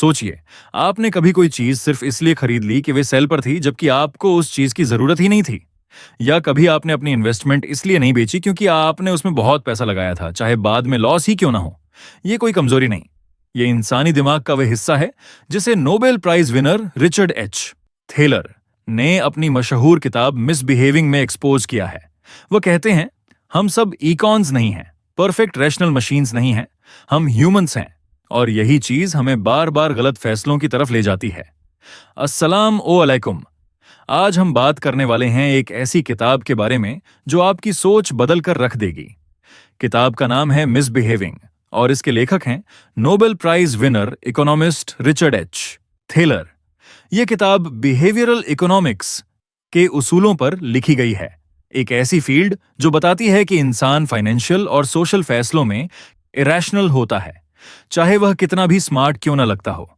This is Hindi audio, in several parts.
सोचिए, आपने कभी कोई चीज सिर्फ इसलिए खरीद ली कि वे सेल पर थी जबकि आपको उस चीज की जरूरत ही नहीं थी। या कभी आपने अपनी इन्वेस्टमेंट इसलिए नहीं बेची क्योंकि आपने उसमें बहुत पैसा लगाया था, चाहे बाद में लॉस ही क्यों ना हो। ये कोई कमजोरी नहीं, ये इंसानी दिमाग का वह हिस्सा है जिसे Nobel prize winner Richard H. Thaler ने अपनी मशहूर किताब मिसबिहेविंग में एक्सपोज किया है। वो कहते हैं, हम सब इकॉन्स नहीं हैं, परफेक्ट रैशनल मशीन्स नहीं हैं, हम ह्यूमंस हैं, और यही चीज हमें बार बार गलत फैसलों की तरफ ले जाती है। अस्सलाम अलैकुम। आज हम बात करने वाले हैं एक ऐसी किताब के बारे में जो आपकी सोच बदल कर रख देगी। किताब का नाम है मिसबिहेविंग और इसके लेखक हैं Nobel prize winner economist Richard H. Thaler. यह किताब बिहेवियरल इकोनॉमिक्स के उसूलों पर लिखी गई है, एक ऐसी फील्ड जो बताती है कि इंसान फाइनेंशियल और सोशल फैसलों में इरैशनल होता है, चाहे वह कितना भी स्मार्ट क्यों न लगता हो।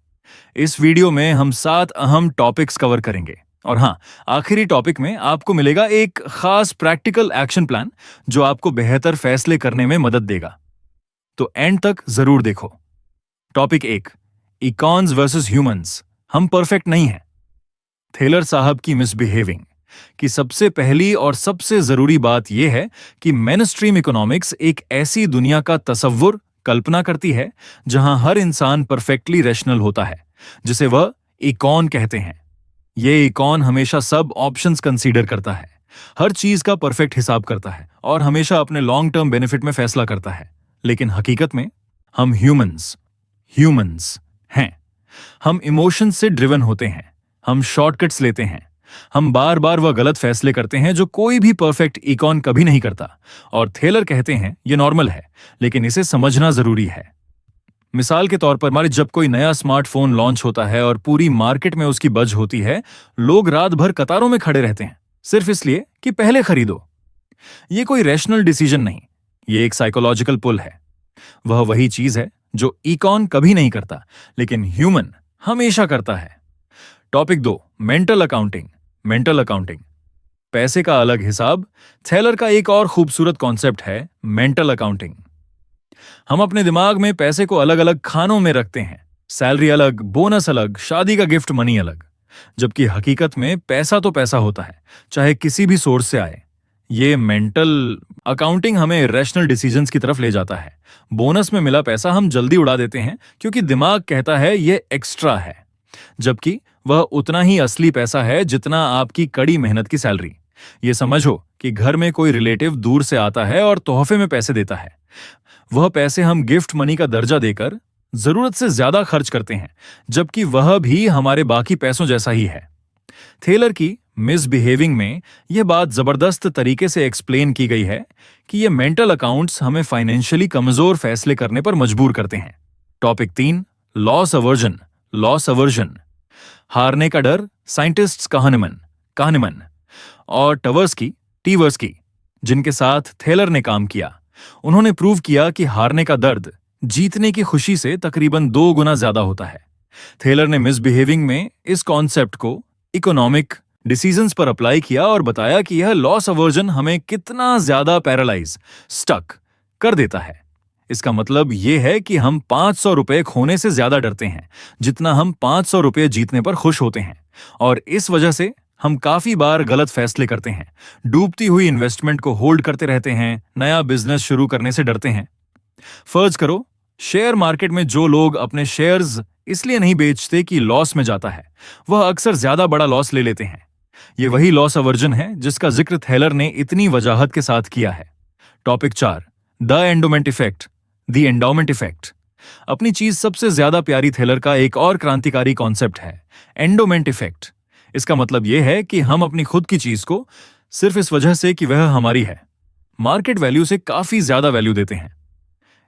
इस वीडियो में हम 7 अहम टॉपिक्स कवर करेंगे और हाँ, आखिरी टॉपिक में आपको मिलेगा एक खास प्रैक्टिकल एक्शन प्लान जो आपको बेहतर फैसले करने में मदद देगा, तो एंड तक जरूर देखो। टॉपिक 1, इकॉन्स वर्सेस ह्यूमंस, हम परफेक्ट नहीं हैं। थेलर साहब की मिसबिहेविंग की सबसे पहली और सबसे जरूरी बात यह है कि मेनस्ट्रीम इकोनॉमिक्स एक ऐसी दुनिया का तसव्वुर कल्पना करती है जहां हर इंसान परफेक्टली रैशनल होता है, जिसे वह इकॉन कहते हैं। ये इकॉन हमेशा सब ऑप्शंस कंसीडर करता है, हर चीज का परफेक्ट हिसाब करता है और हमेशा अपने लॉन्ग टर्म बेनिफिट में फैसला करता है। लेकिन हकीकत में हम ह्यूमंस हैं। हम इमोशंस से ड्रिवन होते हैं, हम शॉर्टकट्स लेते हैं, हम बार बार वह गलत फैसले करते हैं जो कोई भी परफेक्ट इकॉन कभी नहीं करता। और थेलर कहते हैं यह नॉर्मल है, लेकिन इसे समझना जरूरी है। मिसाल के तौर पर, हमारे जब कोई नया स्मार्टफोन लॉन्च होता है और पूरी मार्केट में उसकी बज होती है, लोग रात भर कतारों में खड़े रहते हैं सिर्फ इसलिए कि पहले खरीदो। ये कोई रैशनल डिसीजन नहीं, ये एक साइकोलॉजिकल पुल है। वह वही चीज है जो इकॉन कभी नहीं करता, लेकिन ह्यूमन हमेशा करता है। टॉपिक 2, मेंटल अकाउंटिंग, पैसे का अलग हिसाब। थेलर का एक और खूबसूरत कॉन्सेप्ट है मेंटल अकाउंटिंग। हम अपने दिमाग में पैसे को अलग अलग खानों में रखते हैं, सैलरी अलग, बोनस अलग, शादी का गिफ्ट मनी अलग, जबकि हकीकत में पैसा तो पैसा होता है, चाहे किसी भी सोर्स से आए। ये मेंटल अकाउंटिंग हमें रैशनल डिसीजंस की तरफ ले जाता है। बोनस में मिला पैसा हम जल्दी उड़ा देते हैं क्योंकि दिमाग कहता है ये एक्स्ट्रा है, जबकि वह उतना ही असली पैसा है जितना आपकी कड़ी मेहनत की सैलरी। ये समझो कि घर में कोई रिलेटिव दूर से आता है और तोहफे में पैसे देता है। वह पैसे हम गिफ्ट मनी का दर्जा देकर जरूरत से ज्यादा खर्च करते हैं, जबकि वह भी हमारे बाकी पैसों जैसा ही है। थेलर की मिसबिहेविंग में यह बात जबरदस्त तरीके से एक्सप्लेन की गई है कि ये मेंटल अकाउंट्स हमें फाइनेंशियली कमजोर फैसले करने पर मजबूर करते हैं। टॉपिक 3, लॉस अवर्जन, हारने का डर। साइंटिस्ट्स काहनेमन और टीवर्स्की, जिनके साथ थेलर ने काम किया, उन्होंने प्रूव किया कि हारने का दर्द जीतने की खुशी से तकरीबन 2 गुना ज्यादा होता है। थेलर ने मिसबिहेविंग में इस कॉन्सेप्ट को इकोनॉमिक डिसीजंस पर अप्लाई किया और बताया कि यह लॉस अवर्जन हमें कितना ज्यादा स्टक कर देता है। इसका मतलब यह है कि हम 500 रुपए खोने से ज्यादा डरते हैं जितना हम 500 रुपए जीतने पर खुश होते हैं, और इस वजह से हम काफी बार गलत फैसले करते हैं, डूबती हुई इन्वेस्टमेंट को होल्ड करते रहते हैं, नया बिजनेस शुरू करने से डरते हैं। फर्ज करो, शेयर मार्केट में जो लोग अपने शेयर्स इसलिए नहीं बेचते कि लॉस में जाता है, वह अक्सर ज्यादा बड़ा लॉस ले लेते हैं। यह वही लॉस अवर्जन है जिसका जिक्र थेलर ने इतनी वजाहत के साथ किया है। Topic 4, the endowment effect. अपनी चीज सबसे ज्यादा प्यारी थेलर का एक और क्रांतिकारी कॉन्सेप्ट है एंडोमेंट इफेक्ट। इसका मतलब यह है कि हम अपनी खुद की चीज को सिर्फ इस वजह से कि वह हमारी है, मार्केट वैल्यू से काफी ज्यादा वैल्यू देते हैं।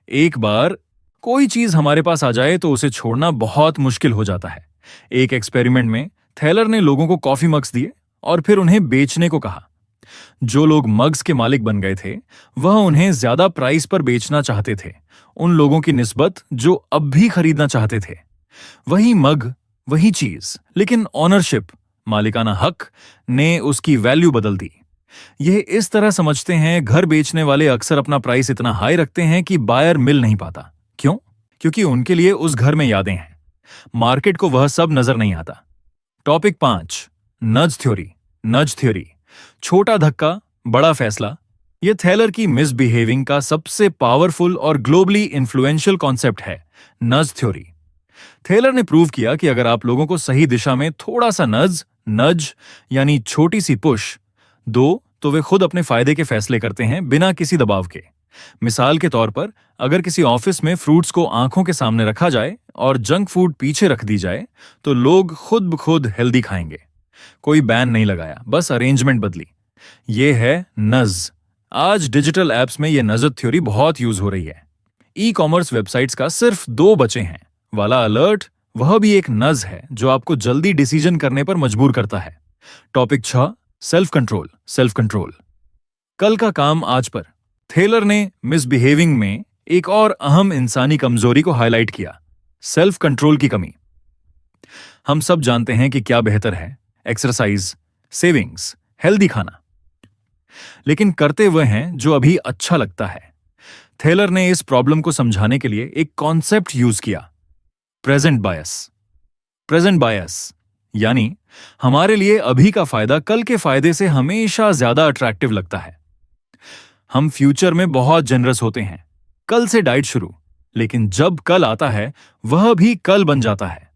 एक बार कोई चीज हमारे पास आ जाए तो उसे छोड़ना बहुत मुश्किल हो जाता है। एक एक्सपेरिमेंट में थेलर ने लोगों को कॉफी मग्स दिए और फिर उन्हें बेचने को कहा। जो लोग मग्स के मालिक बन गए थे, वह उन्हें ज्यादा प्राइस पर बेचना चाहते थे उन लोगों की निस्बत जो अब भी खरीदना चाहते थे। वही मग, वही चीज, लेकिन ऑनरशिप, मालिकाना हक ने उसकी वैल्यू बदल दी। यह इस तरह समझते हैं, घर बेचने वाले अक्सर अपना प्राइस इतना हाई रखते हैं कि बायर मिल नहीं पाता। क्यों? क्योंकि उनके लिए उस घर में यादें हैं, मार्केट को वह सब नजर नहीं आता। टॉपिक 5, नज थ्योरी। नज थ्योरी, छोटा धक्का बड़ा फैसला। यह थैलर की मिसबिहेविंग का सबसे पावरफुल और ग्लोबली इन्फ्लुएंशियल कॉन्सेप्ट है, नज थ्योरी। थैलर ने प्रूव किया कि अगर आप लोगों को सही दिशा में थोड़ा सा नज यानी छोटी सी पुश दो तो वे खुद अपने फायदे के फैसले करते हैं बिना किसी दबाव के। मिसाल के तौर पर, अगर किसी ऑफिस में फ्रूट्स को आंखों के सामने रखा जाए और जंक फूड पीछे रख दी जाए तो लोग खुद ब खुद हेल्दी खाएंगे। कोई बैन नहीं लगाया, बस अरेंजमेंट बदली। ये है नज। आज डिजिटल एप्स में यह नजत थ्योरी बहुत यूज हो रही है। ई कॉमर्स वेबसाइट्स का सिर्फ 2 बचे हैं वाला अलर्ट, वह भी एक नज है जो आपको जल्दी डिसीजन करने पर मजबूर करता है। Topic 6, self control. Self control, कल का काम आज पर। थैलर ने मिसबिहेविंग में एक और अहम इंसानी कमजोरी को हाईलाइट किया, सेल्फ कंट्रोल की कमी। हम सब जानते हैं कि क्या बेहतर है, एक्सरसाइज, सेविंग्स, हेल्दी खाना, लेकिन करते वह हैं जो अभी अच्छा लगता है। थैलर ने इस प्रॉब्लम को समझाने के लिए एक कॉन्सेप्ट यूज किया, प्रेजेंट बायस। प्रेजेंट बायस यानी हमारे लिए अभी का फायदा कल के फायदे से हमेशा ज्यादा अट्रैक्टिव लगता है। हम फ्यूचर में बहुत जनरस होते हैं, कल से डाइट शुरू, लेकिन जब कल आता है वह भी कल बन जाता है।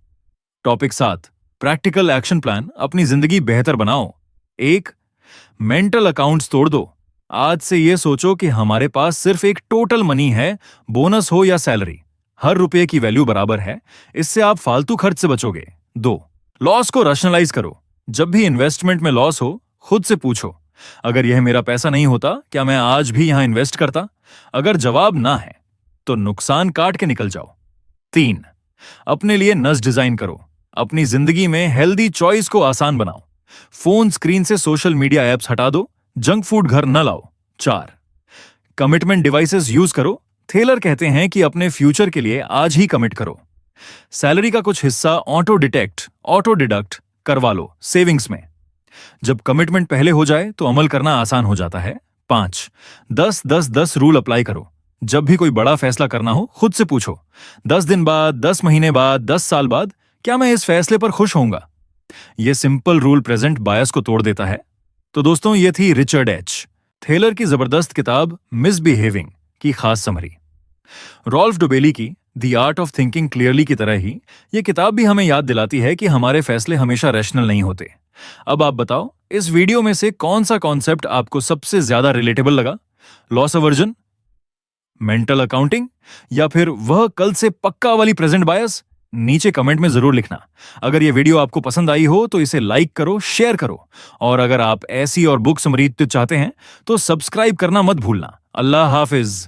टॉपिक 7, प्रैक्टिकल एक्शन प्लान, अपनी जिंदगी बेहतर बनाओ। 1, मेंटल अकाउंट्स तोड़ दो। आज से यह सोचो कि हमारे पास सिर्फ एक टोटल मनी है, बोनस हो या सैलरी, हर रुपये की वैल्यू बराबर है। इससे आप फालतू खर्च से बचोगे। 2, लॉस को रैशनलाइज करो। जब भी इन्वेस्टमेंट में लॉस हो, खुद से पूछो, अगर यह मेरा पैसा नहीं होता क्या मैं आज भी यहां इन्वेस्ट करता? अगर जवाब ना है तो नुकसान काट के निकल जाओ। 3, अपने लिए नस डिजाइन करो। अपनी जिंदगी में हेल्दी चॉइस को आसान बनाओ। फोन स्क्रीन से सोशल मीडिया एप्स हटा दो, जंक फूड घर न लाओ। 4, कमिटमेंट डिवाइसेस यूज करो। थैलर कहते हैं कि अपने फ्यूचर के लिए आज ही कमिट करो। सैलरी का कुछ हिस्सा ऑटो डिडक्ट करवा लो सेविंग्स में। जब कमिटमेंट पहले हो जाए तो अमल करना आसान हो जाता है। 5, 10-10-10 रूल अप्लाई करो। जब भी कोई बड़ा फैसला करना हो, खुद से पूछो, 10 दिन बाद, 10 महीने बाद, 10 साल बाद, क्या मैं इस फैसले पर खुश होऊंगा? यह सिंपल रूल प्रेजेंट बायस को तोड़ देता है। तो दोस्तों, ये थी रिचर्ड एच. थैलर की जबरदस्त किताब मिसबिहेविंग की खास समरी। रॉल्फ डोबेली की the art of thinking clearly की तरह ही यह किताब भी हमें याद दिलाती है कि हमारे फैसले हमेशा रैशनल नहीं होते। अब आप बताओ, इस वीडियो में से कौन सा कॉन्सेप्ट आपको सबसे ज्यादा रिलेटेबल लगा? लॉस अवर्जन, मेंटल अकाउंटिंग, या फिर वह कल से पक्का वाली प्रेजेंट बायस? नीचे कमेंट में जरूर लिखना। अगर यह वीडियो आपको पसंद आई हो तो इसे लाइक करो, शेयर करो, और अगर आप ऐसी और बुक समरी चाहते हैं तो सब्सक्राइब करना मत भूलना। अल्लाह हाफिज।